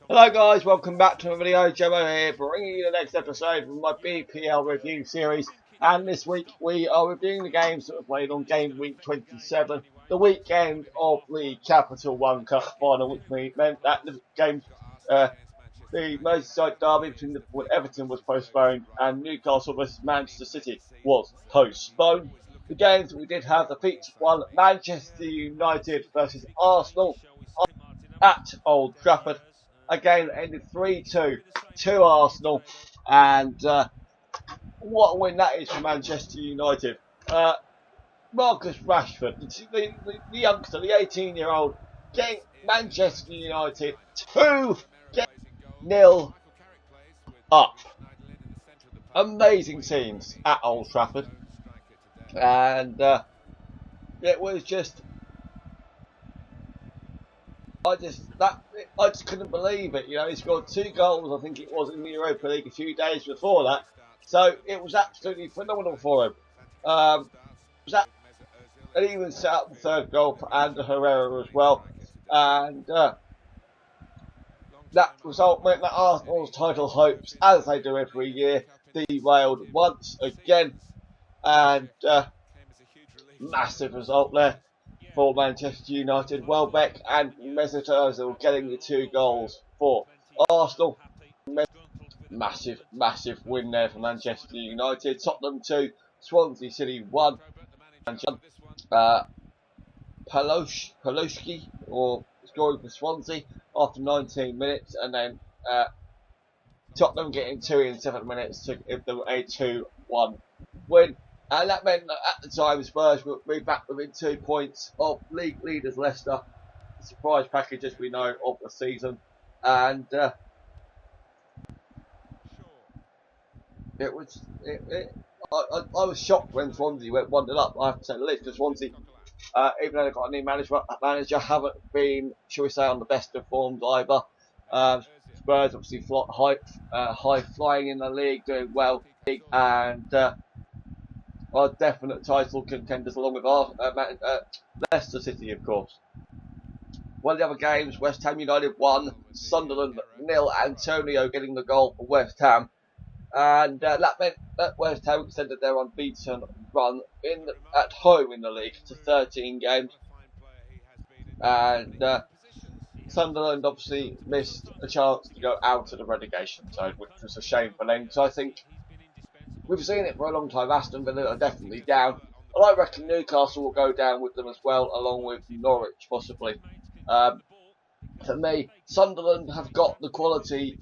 Hello guys, welcome back to a video. Jomo here, bringing you the next episode from my BPL review series. And this week we are reviewing the games that were played on game week 27, the weekend of the Capital One Cup final, which meant that the games, the Merseyside derby between Everton was postponed and Newcastle vs Manchester City was postponed. The games that we did have, the featured one, Manchester United versus Arsenal at Old Trafford. Again, ended 3-2 to Arsenal, and what a win that is for Manchester United. Marcus Rashford, the youngster, the 18-year-old, getting Manchester United 2-0 up. Amazing scenes at Old Trafford, and it was just. I just couldn't believe it. You know, he scored 2 goals, I think it was, in the Europa League a few days before that. So it was absolutely phenomenal for him. And he even set up the 3rd goal for Ander Herrera as well. And that result meant that Arsenal's title hopes, as they do every year, derailed once again. And massive result there for Manchester United. Welbeck and Mesut Ozil getting the 2 goals for Arsenal. Massive win there for Manchester United. Tottenham 2, Swansea City 1. Paloski or scoring for Swansea after 19 minutes, and then Tottenham getting 2 in 7 minutes to give them a 2-1 win. And that meant that at the time Spurs would be back within 2 points of league leaders Leicester. The surprise package, as we know, of the season. And I was shocked when Swansea went 1-0 up. I have to say the least, because Swansea, even though they've got a new manager, haven't been, shall we say, on the best of forms either. Spurs obviously high flying in the league, doing well, and are definite title contenders along with Leicester City, of course. One of the other games, West Ham United 1, Sunderland 0, Antonio getting the goal for West Ham. And that meant that West Ham extended their unbeaten run at home in the league to 13 games. And Sunderland obviously missed a chance to go out of the relegation zone, which was a shame for them. So I think we've seen it for a long time. Aston Villa are definitely down. And I reckon Newcastle will go down with them as well, along with Norwich possibly. For me, Sunderland have got the quality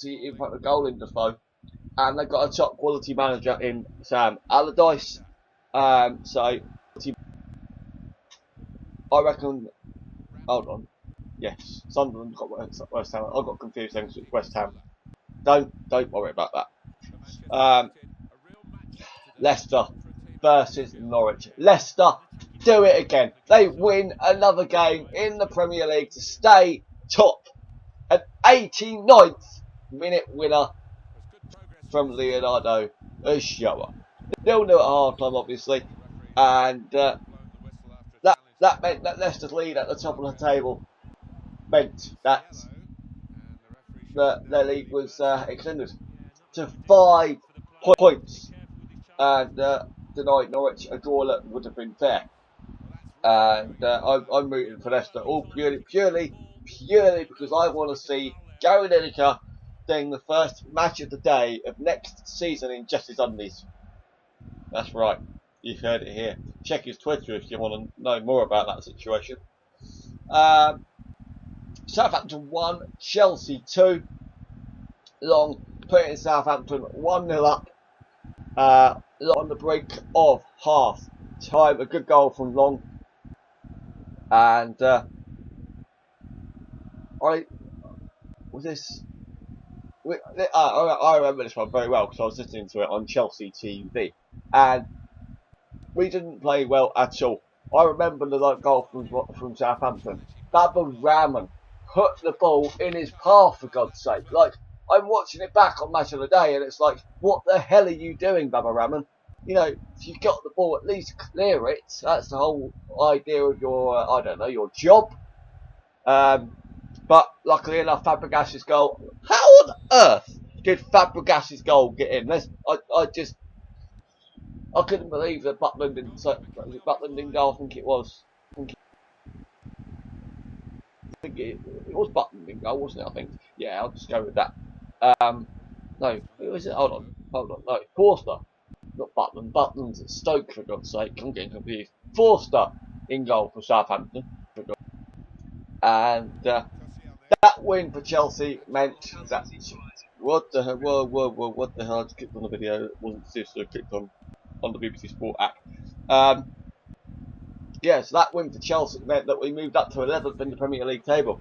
in front of goal in Defoe, and they've got a top quality manager in Sam Allardyce. So I reckon. Hold on. Yes, Sunderland got West Ham. I got confused then with West Ham. Don't worry about that. Leicester versus Norwich. Leicester do it again. They win another game in the Premier League to stay top. An 89th minute winner from Leonardo Ochoa. 0-0 at half time, obviously, and that meant that Leicester's lead at the top of the table meant that their lead was extended to 5 points, and denied Norwich a draw that would have been fair. And I'm rooting for Leicester, all purely because I want to see Gary Lineker doing the first match of the day of next season in just his undies. That's right, you've heard it here. Check his Twitter if you want to know more about that situation. Southampton 1, Chelsea 2. Long putting Southampton 1-0 up on the brink of half time. A good goal from Long. And I remember this one very well because I was listening to it on Chelsea TV, and we didn't play well at all. I remember the goal from Southampton. Baba Rahman put the ball in his path, for God's sake. Like, I'm watching it back on Match of the Day, and it's like, what the hell are you doing, Baba Rahman? You know, if you got the ball, at least clear it. That's the whole idea of your, I don't know, your job. But luckily enough, Fabregas's goal. How on earth did Fabregas's goal get in? I couldn't believe that Butland didn't. Was it Butland didn't go? I think it was. It was Butland didn't go, wasn't it? I think. Yeah, I'll just go with that. No, who was it? Hold on. No, Forster, not Butland. Butland's at Stoke, for God's sake. I'm getting confused. Forster in goal for Southampton, and that win for Chelsea meant that. What the hell? Whoa! What the hell? I just clicked on the video. It wasn't seriously clicked on the BBC Sport app. Yeah, so that win for Chelsea meant that we moved up to 11th in the Premier League table,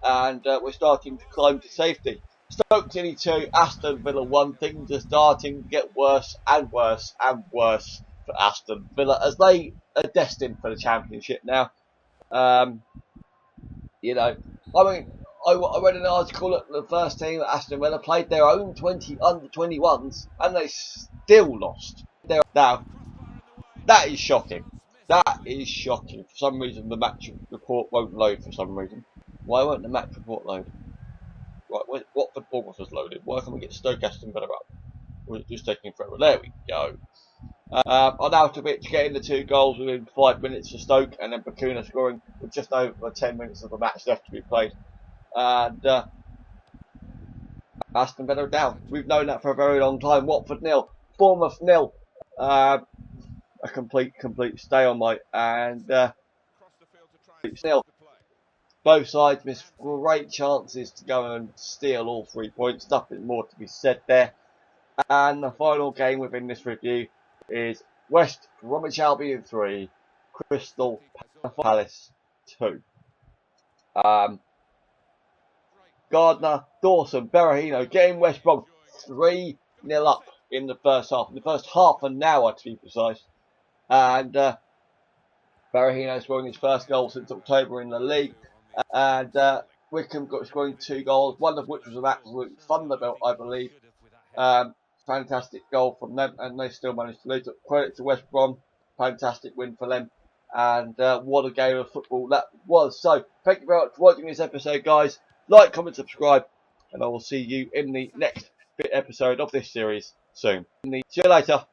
and we're starting to climb to safety. Stoke City 2, Aston Villa 1. Things are starting to get worse and worse and worse for Aston Villa as they are destined for the Championship now. You know, I mean, I read an article that the first team at Aston Villa played their own under 21s and they still lost. Now, that is shocking. That is shocking. For some reason, the match report won't load for some reason. Why won't the match report load? Right, Watford Bournemouth was loaded. Why can't we get Stoke Aston Villa up? Or is it just taking forever? There we go. Arnautovic getting the 2 goals within 5 minutes for Stoke, and then Bakuna scoring with just over 10 minutes of the match left to be played. And Aston Villa down. We've known that for a very long time. Watford 0, Bournemouth 0. A complete stalemate, and still both sides missed great chances to go and steal all 3 points. Nothing more to be said there. And the final game within this review is West Bromwich Albion 3, Crystal Palace 2. Gardner, Dawson, Berahino getting West Brom 3-0 up in the first half. In the first half an hour, to be precise. And Berahino scoring his first goal since October in the league. And Wickham got scoring 2 goals, one of which was an absolute thunderbolt, I believe. Fantastic goal from them, and they still managed to lose. Credit to West Brom, fantastic win for them. And what a game of football that was. So, thank you very much for watching this episode, guys. Like, comment, subscribe, and I will see you in the next episode of this series soon. See you later.